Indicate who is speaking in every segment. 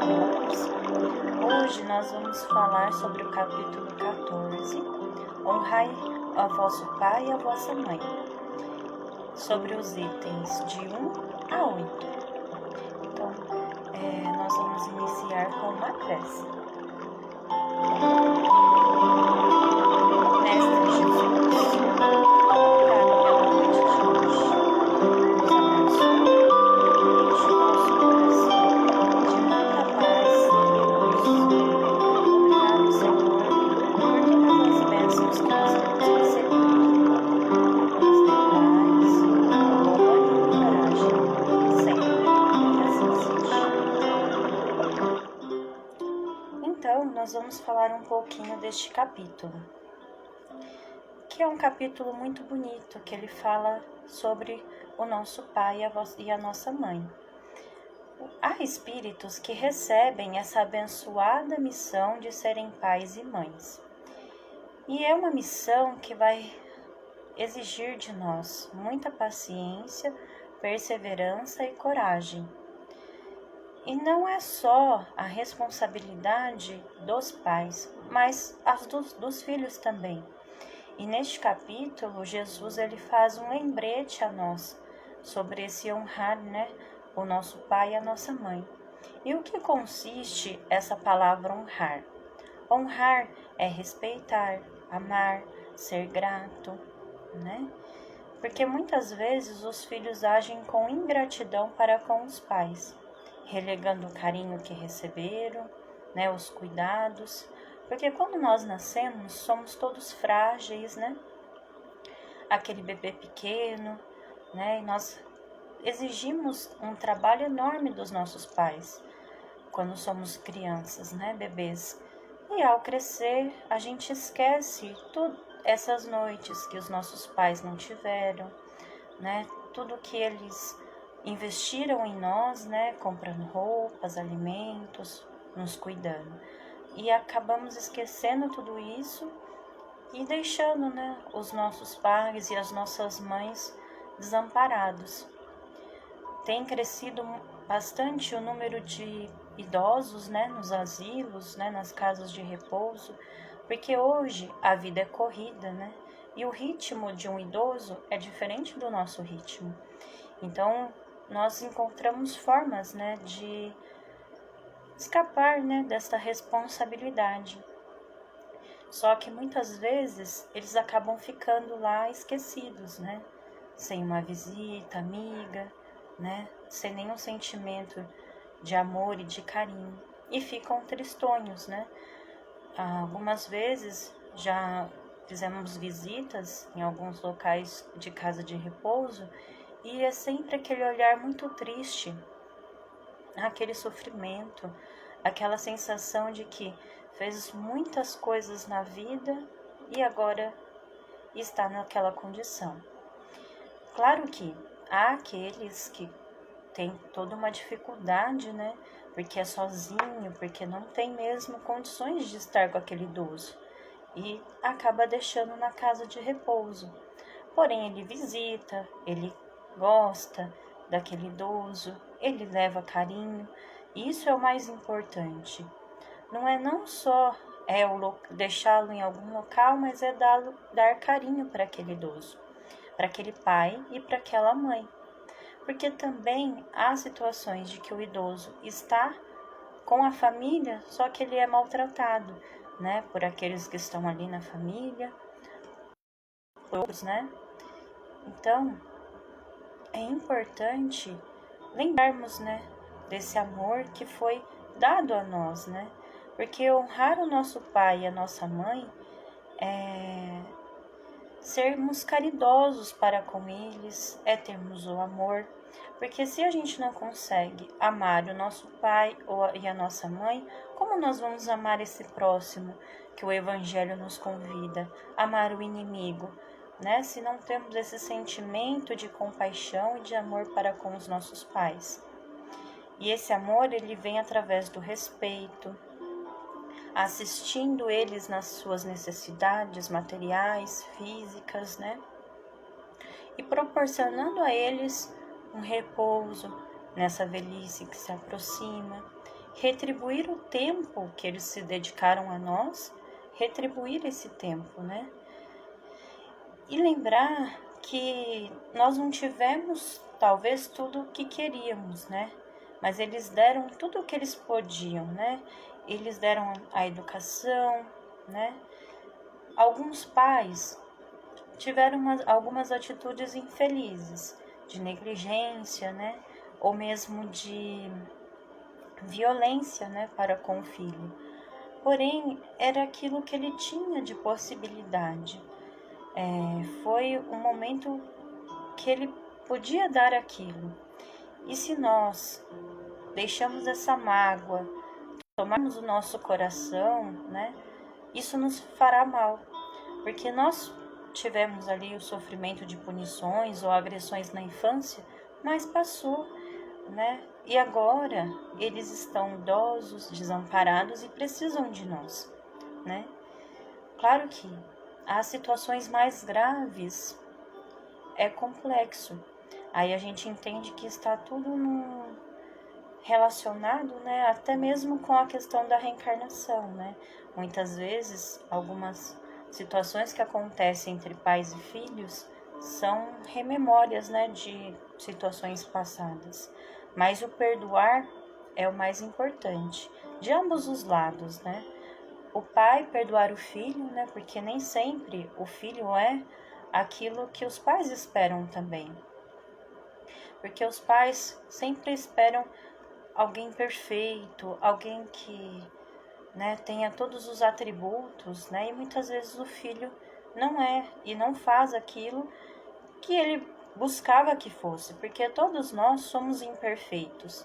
Speaker 1: todos. Hoje nós vamos falar sobre o capítulo 14, Honrai a vosso pai e a vossa mãe, sobre os itens de 1 a 8. Então, nós vamos iniciar com uma prece. Mestre Jesus, obrigado pela noite de hoje. Nos abençoe e enche o nosso coração de muita paz e luz. Obrigado, Senhor, por todas as bênçãos que nós temos recebido. Nos dê paz, amor e coragem, sempre, que assim seja. Então, nós vamos falar um pouquinho deste capítulo, que é um capítulo muito bonito, que ele fala sobre o nosso pai e a nossa mãe. Há espíritos que recebem essa abençoada missão de serem pais e mães. E é uma missão que vai exigir de nós muita paciência, perseverança e coragem. E não é só a responsabilidade dos pais, mas as dos filhos também. E neste capítulo, Jesus ele faz um lembrete a nós sobre esse honrar, o nosso pai e a nossa mãe. E o que consiste essa palavra honrar? Honrar é respeitar, amar, ser grato, Porque muitas vezes os filhos agem com ingratidão para com os pais, relegando o carinho que receberam, os cuidados. Porque quando nós nascemos, somos todos frágeis, Aquele bebê pequeno, E nós exigimos um trabalho enorme dos nossos pais quando somos crianças, bebês. E ao crescer, a gente esquece essas noites que os nossos pais não tiveram, Tudo que eles investiram em nós, comprando roupas, alimentos, nos cuidando. E acabamos esquecendo tudo isso e deixando, os nossos pais e as nossas mães desamparados. Tem crescido bastante o número de idosos, nos asilos, nas casas de repouso, porque hoje a vida é corrida, E o ritmo de um idoso é diferente do nosso ritmo. Então, nós encontramos formas, de escapar, desta responsabilidade. Só que muitas vezes eles acabam ficando lá esquecidos, Sem uma visita amiga, Sem nenhum sentimento de amor e de carinho. E ficam tristonhos, Algumas vezes já fizemos visitas em alguns locais de casa de repouso e é sempre aquele olhar muito triste, aquele sofrimento, aquela sensação de que fez muitas coisas na vida e agora está naquela condição. Claro que há aqueles que têm toda uma dificuldade, Porque é sozinho, porque não tem mesmo condições de estar com aquele idoso e acaba deixando na casa de repouso. Porém, ele visita, ele gosta daquele idoso, ele leva carinho. E isso é o mais importante. Não só deixá-lo em algum local, mas é dar carinho para aquele idoso, para aquele pai e para aquela mãe. Porque também há situações de que o idoso está com a família, só que ele é maltratado, por aqueles que estão ali na família, outros, Então, é importante lembrarmos, desse amor que foi dado a nós, Porque honrar o nosso pai e a nossa mãe é sermos caridosos para com eles, é termos o amor. Porque se a gente não consegue amar o nosso pai e a nossa mãe, como nós vamos amar esse próximo que o Evangelho nos convida? Amar o inimigo, Se não temos esse sentimento de compaixão e de amor para com os nossos pais. E esse amor, ele vem através do respeito, assistindo eles nas suas necessidades materiais, físicas, E proporcionando a eles um repouso nessa velhice que se aproxima. retribuir o tempo que eles se dedicaram a nós, retribuir esse tempo, né? E lembrar que nós não tivemos, talvez, tudo o que queríamos, né? Mas eles deram tudo o que eles podiam, né? Eles deram a educação, né? Alguns pais tiveram algumas atitudes infelizes, de negligência, né? Ou mesmo de violência, né, para com o filho. Porém, era aquilo que ele tinha de possibilidade. Foi um momento que ele podia dar aquilo. E se nós deixamos essa mágoa, tomarmos o nosso coração, né, isso nos fará mal. Porque nós tivemos ali o sofrimento de punições ou agressões na infância, mas passou, né? E agora eles estão idosos, desamparados e precisam de nós, né? Claro que há situações mais graves, é complexo. Aí a gente entende que está tudo relacionado, né? Até mesmo com a questão da reencarnação, né? Muitas vezes, algumas situações que acontecem entre pais e filhos são rememórias, né, de situações passadas. Mas o perdoar é o mais importante, de ambos os lados, né? O pai perdoar o filho, né? Porque nem sempre o filho é aquilo que os pais esperam também. Porque os pais sempre esperam alguém perfeito, alguém que, né, tenha todos os atributos, né? E muitas vezes o filho não é e não faz aquilo que ele buscava que fosse, porque todos nós somos imperfeitos,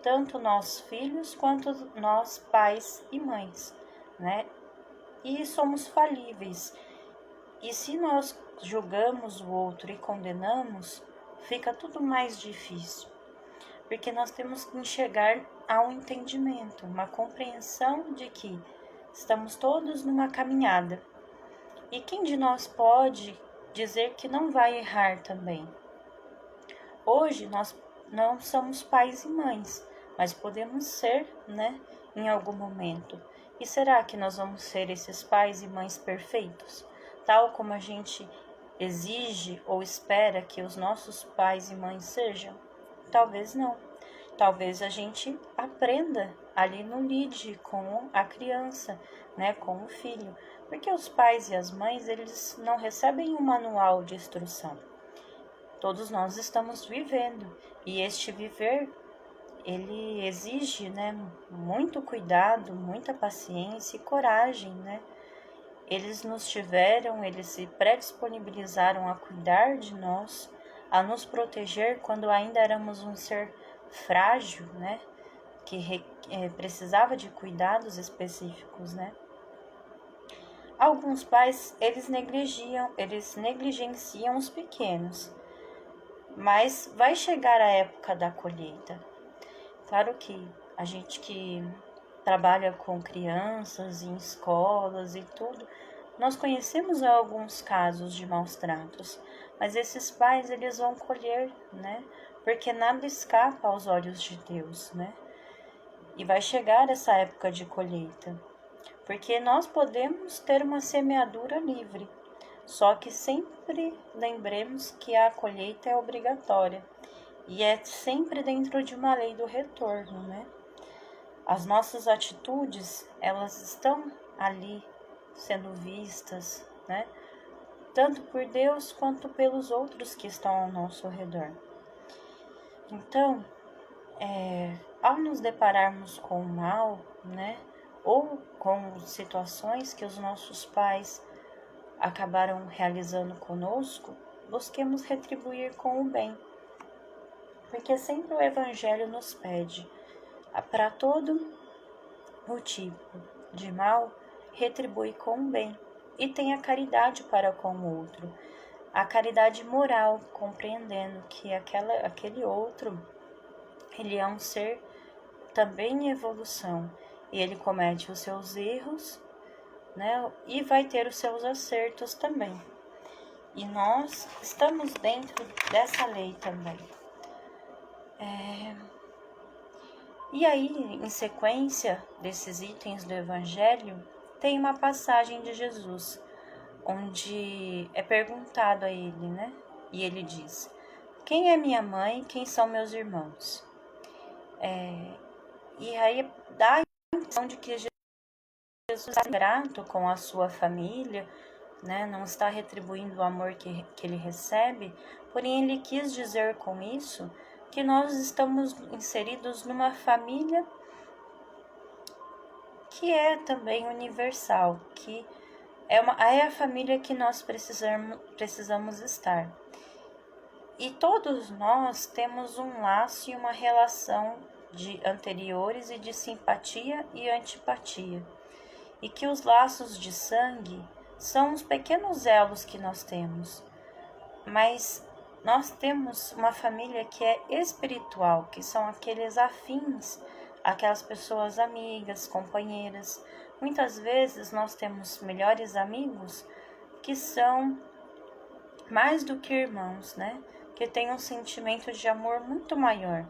Speaker 1: tanto nós filhos quanto nós pais e mães, né? E somos falíveis. E se nós julgamos o outro e condenamos, fica tudo mais difícil, porque nós temos que chegar a um entendimento, uma compreensão de que estamos todos numa caminhada. E quem de nós pode dizer que não vai errar também? Hoje nós não somos pais e mães, mas podemos ser, né, em algum momento. E será que nós vamos ser esses pais e mães perfeitos, tal como a gente exige ou espera que os nossos pais e mães sejam? Talvez não. Talvez a gente aprenda ali no lide com a criança, né, com o filho, porque os pais e as mães, eles não recebem um manual de instrução. Todos nós estamos vivendo, e este viver, ele exige, né, muito cuidado, muita paciência e coragem, né? Eles nos tiveram, eles se predisponibilizaram a cuidar de nós, a nos proteger quando ainda éramos um ser frágil, né? Que precisava de cuidados específicos, né? Alguns pais, eles negligenciam os pequenos, mas vai chegar a época da colheita. Claro que a gente que trabalha com crianças em escolas e tudo, nós conhecemos alguns casos de maus tratos, mas esses pais, eles vão colher, né? Porque nada escapa aos olhos de Deus, né? E vai chegar essa época de colheita, porque nós podemos ter uma semeadura livre, só que sempre lembremos que a colheita é obrigatória e é sempre dentro de uma lei do retorno, né? As nossas atitudes, elas estão ali sendo vistas, né? Tanto por Deus quanto pelos outros que estão ao nosso redor. Então, ao nos depararmos com o mal, né? Ou com situações que os nossos pais acabaram realizando conosco, busquemos retribuir com o bem. Porque sempre o Evangelho nos pede, para todo o tipo de mal, retribui com o bem e tenha caridade para com o outro. A caridade moral, compreendendo que aquele outro, ele é um ser também em evolução e ele comete os seus erros, né? E vai ter os seus acertos também. E nós estamos dentro dessa lei também. E aí, em sequência desses itens do Evangelho, tem uma passagem de Jesus, onde é perguntado a ele, né? E ele diz: quem é minha mãe, quem são meus irmãos? E aí dá a impressão de que Jesus é grato com a sua família, né? Não está retribuindo o amor que ele recebe, porém ele quis dizer com isso que nós estamos inseridos numa família que é também universal, que é a família que nós precisamos estar. E todos nós temos um laço e uma relação de anteriores e de simpatia e antipatia. E que os laços de sangue são os pequenos elos que nós temos. Mas nós temos uma família que é espiritual, que são aqueles afins, aquelas pessoas amigas, companheiras. Muitas vezes nós temos melhores amigos que são mais do que irmãos, né? Que têm um sentimento de amor muito maior.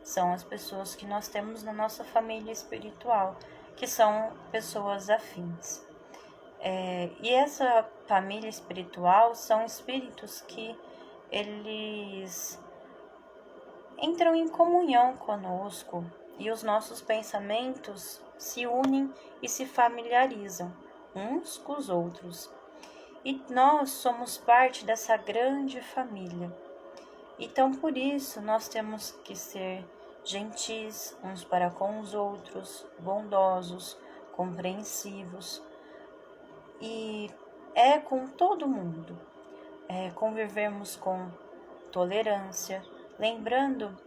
Speaker 1: São as pessoas que nós temos na nossa família espiritual, que são pessoas afins. E essa família espiritual são espíritos que eles entram em comunhão conosco e os nossos pensamentos se unem e se familiarizam uns com os outros. E nós somos parte dessa grande família. Então, por isso, nós temos que ser gentis uns para com os outros, bondosos, compreensivos. E é com todo mundo. Convivermos com tolerância, lembrando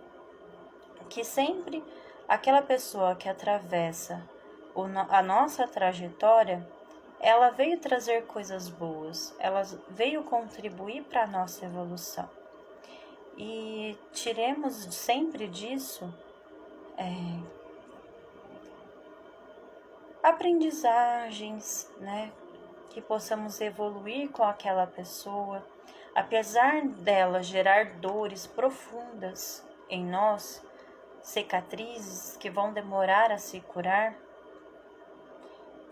Speaker 1: que sempre aquela pessoa que atravessa a nossa trajetória, ela veio trazer coisas boas, ela veio contribuir para a nossa evolução. E tiremos sempre disso aprendizagens, né? Que possamos evoluir com aquela pessoa, apesar dela gerar dores profundas em nós, cicatrizes que vão demorar a se curar,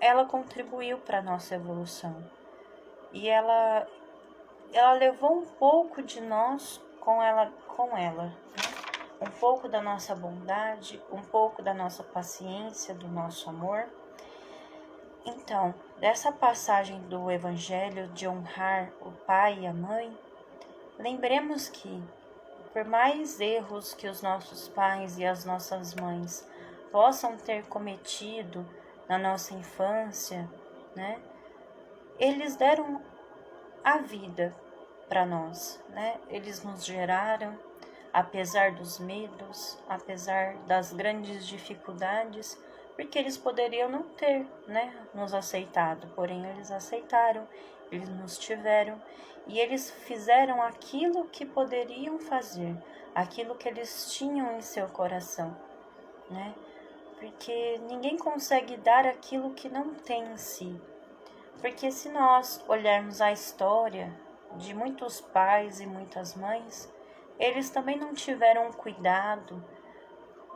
Speaker 1: ela contribuiu para a nossa evolução. E ela levou um pouco de nós com ela, né? Um pouco da nossa bondade, um pouco da nossa paciência, do nosso amor. Então, dessa passagem do Evangelho de honrar o pai e a mãe, lembremos que, por mais erros que os nossos pais e as nossas mães possam ter cometido na nossa infância, né? Eles deram a vida para nós, né? Eles nos geraram, apesar dos medos, apesar das grandes dificuldades, porque eles poderiam não ter, né, nos aceitado, porém eles aceitaram, eles nos tiveram e eles fizeram aquilo que poderiam fazer, aquilo que eles tinham em seu coração, né? Porque ninguém consegue dar aquilo que não tem em si. Porque se nós olharmos a história de muitos pais e muitas mães, eles também não tiveram cuidado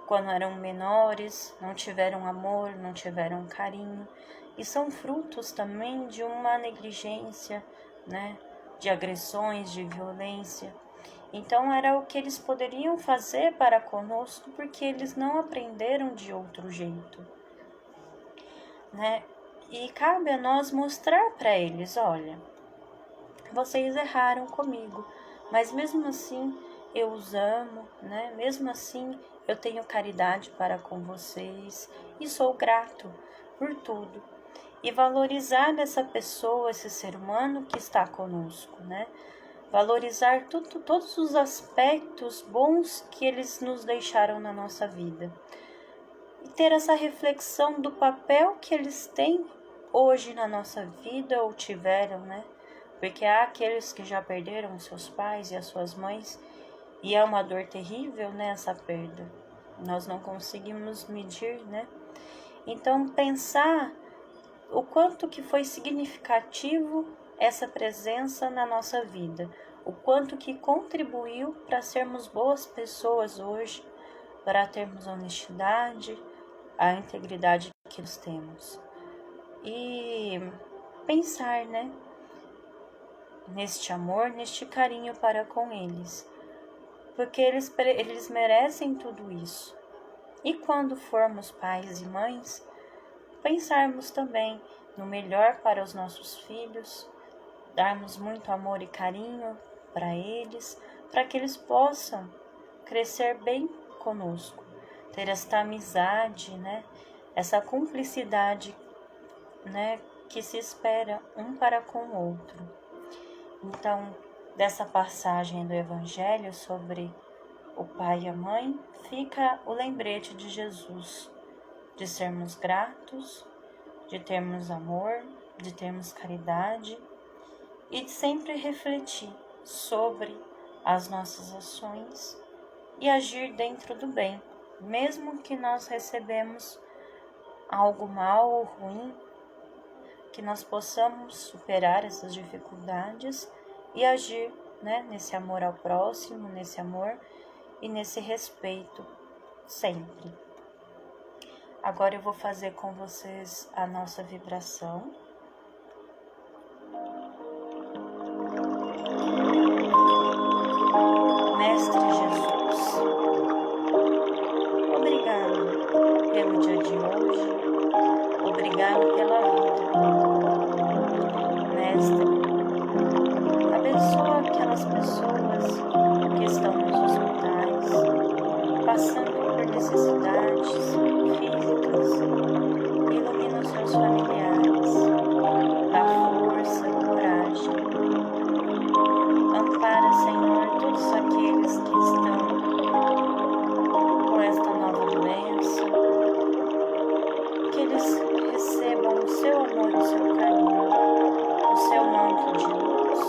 Speaker 1: quando eram menores, não tiveram amor, não tiveram carinho, e são frutos também de uma negligência, né, de agressões, de violência. Então era o que eles poderiam fazer para conosco, porque eles não aprenderam de outro jeito, né? E cabe a nós mostrar para eles, olha, vocês erraram comigo, mas mesmo assim eu os amo, né? Mesmo assim eu tenho caridade para com vocês e sou grato por tudo. E valorizar essa pessoa, esse ser humano que está conosco, né? Valorizar todos os aspectos bons que eles nos deixaram na nossa vida. E ter essa reflexão do papel que eles têm hoje na nossa vida ou tiveram, né? Porque há aqueles que já perderam seus pais e as suas mães e é uma dor terrível, né, essa perda. Nós não conseguimos medir, né? Então, pensar o quanto que foi significativo essa presença na nossa vida, o quanto que contribuiu para sermos boas pessoas hoje, para termos a honestidade, a integridade que nós temos. E pensar, né, neste amor, neste carinho para com eles, porque eles merecem tudo isso. E quando formos pais e mães, pensarmos também no melhor para os nossos filhos, darmos muito amor e carinho para eles, para que eles possam crescer bem conosco, ter esta amizade, né? Essa cumplicidade, né? Que se espera um para com o outro. Então, dessa passagem do Evangelho sobre o pai e a mãe, fica o lembrete de Jesus, de sermos gratos, de termos amor, de termos caridade e de sempre refletir sobre as nossas ações e agir dentro do bem, mesmo que nós recebemos algo mal ou ruim, que nós possamos superar essas dificuldades e agir, né, nesse amor ao próximo, nesse amor e nesse respeito sempre. Agora eu vou fazer com vocês a nossa vibração. Mestre Jesus, obrigado pelo dia de hoje, obrigado pela vida. Mestre, abençoa aquelas pessoas que estão nos hospitais, passando por necessidades físicas, ilumina os seus familiares, dá força, coragem. Ampara, Senhor, todos aqueles que estão com esta nova doença, que eles recebam o seu amor e o seu carinho, o seu manto de luz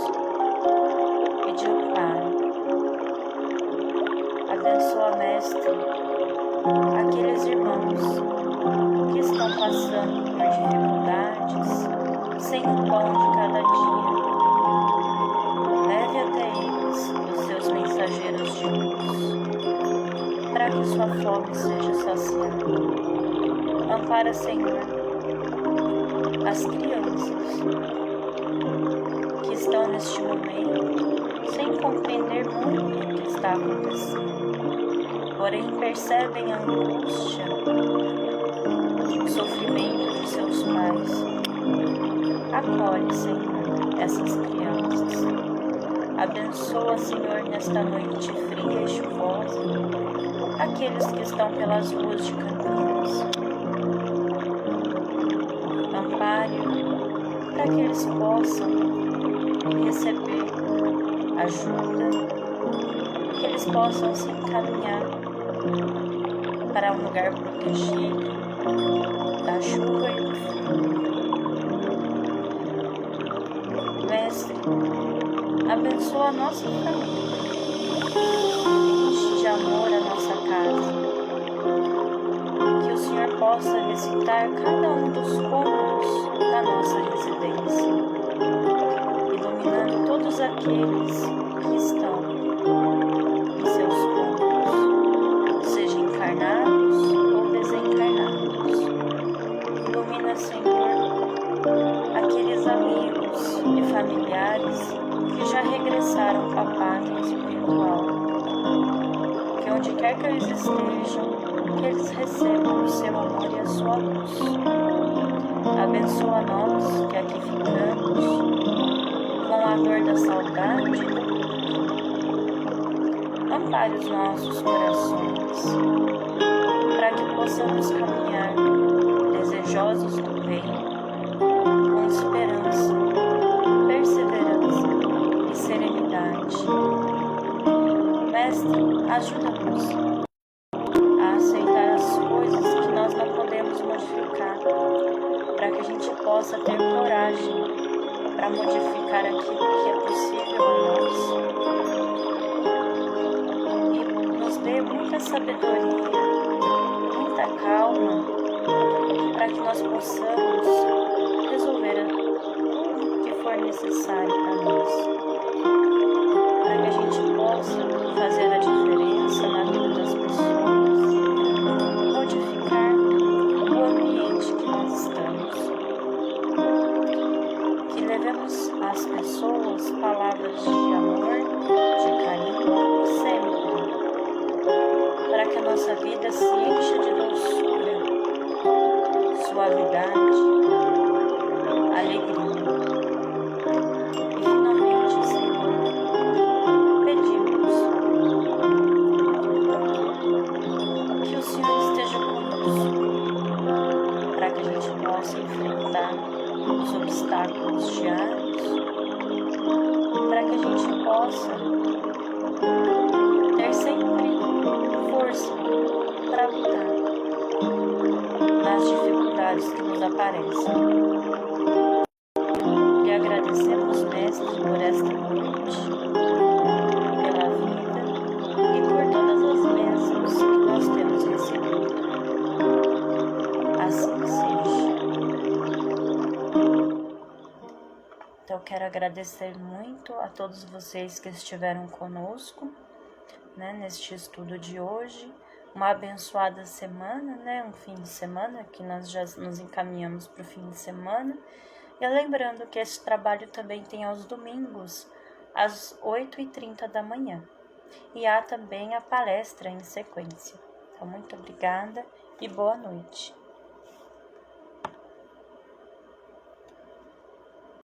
Speaker 1: e de amparo. Abençoa, Mestre, aqueles irmãos que estão passando por dificuldades, sem o pão de cada dia. Leve até eles os seus mensageiros de luz, para que sua fome seja saciada. Ampara, Senhor, as crianças que estão neste momento sem compreender muito o que está acontecendo, porém percebem a angústia, o sofrimento de seus pais. Acolhe, Senhor, essas crianças. Abençoa, Senhor, nesta noite fria e chuvosa, aqueles que estão pelas ruas de Campinas. Ampare para que eles possam receber ajuda, que eles possam se encaminhar para um lugar protegido da chuva e do frio. Mestre, abençoa a nossa família, enche de amor a nossa casa, que o Senhor possa visitar cada um dos cômodos da nossa residência, iluminando todos aqueles que estão em seus cômodos, sejam encarnados ou desencarnados. Ilumina, Senhor, aqueles amigos e familiares que já regressaram para a pátria espiritual, que onde quer que eles estejam, que eles recebam o seu amor e a sua luz. Abençoa nós que aqui ficamos com a dor da saudade. Ampare os nossos corações, para que possamos caminhar desejosos do bem, com esperança, perseverança e serenidade. Mestre, ajuda-nos a aceitar as coisas que nós não podemos modificar, para que a gente possa ter coragem para modificar aquilo que é possível a nós. E nos dê muita sabedoria, muita calma, para que nós possamos resolver tudo que for necessário para nós, para que a gente possa fazer a diferença na vida das pessoas, nossa vida se encha de doçura, suavidade, alegria. E finalmente, Senhor, pedimos que o Senhor esteja conosco para que a gente possa enfrentar os obstáculos diários, para que a gente possa ter sempre força para lutar nas dificuldades que nos aparecem. E agradecemos, Mestre, por esta noite, pela vida e por todas as bênçãos que nós temos recebido. Assim seja. Então, quero agradecer muito a todos vocês que estiveram conosco, neste estudo de hoje. Uma abençoada semana, um fim de semana, que nós já nos encaminhamos para o fim de semana. E lembrando que esse trabalho também tem aos domingos, às 8h30 da manhã. E há também a palestra em sequência. Então, muito obrigada e boa noite.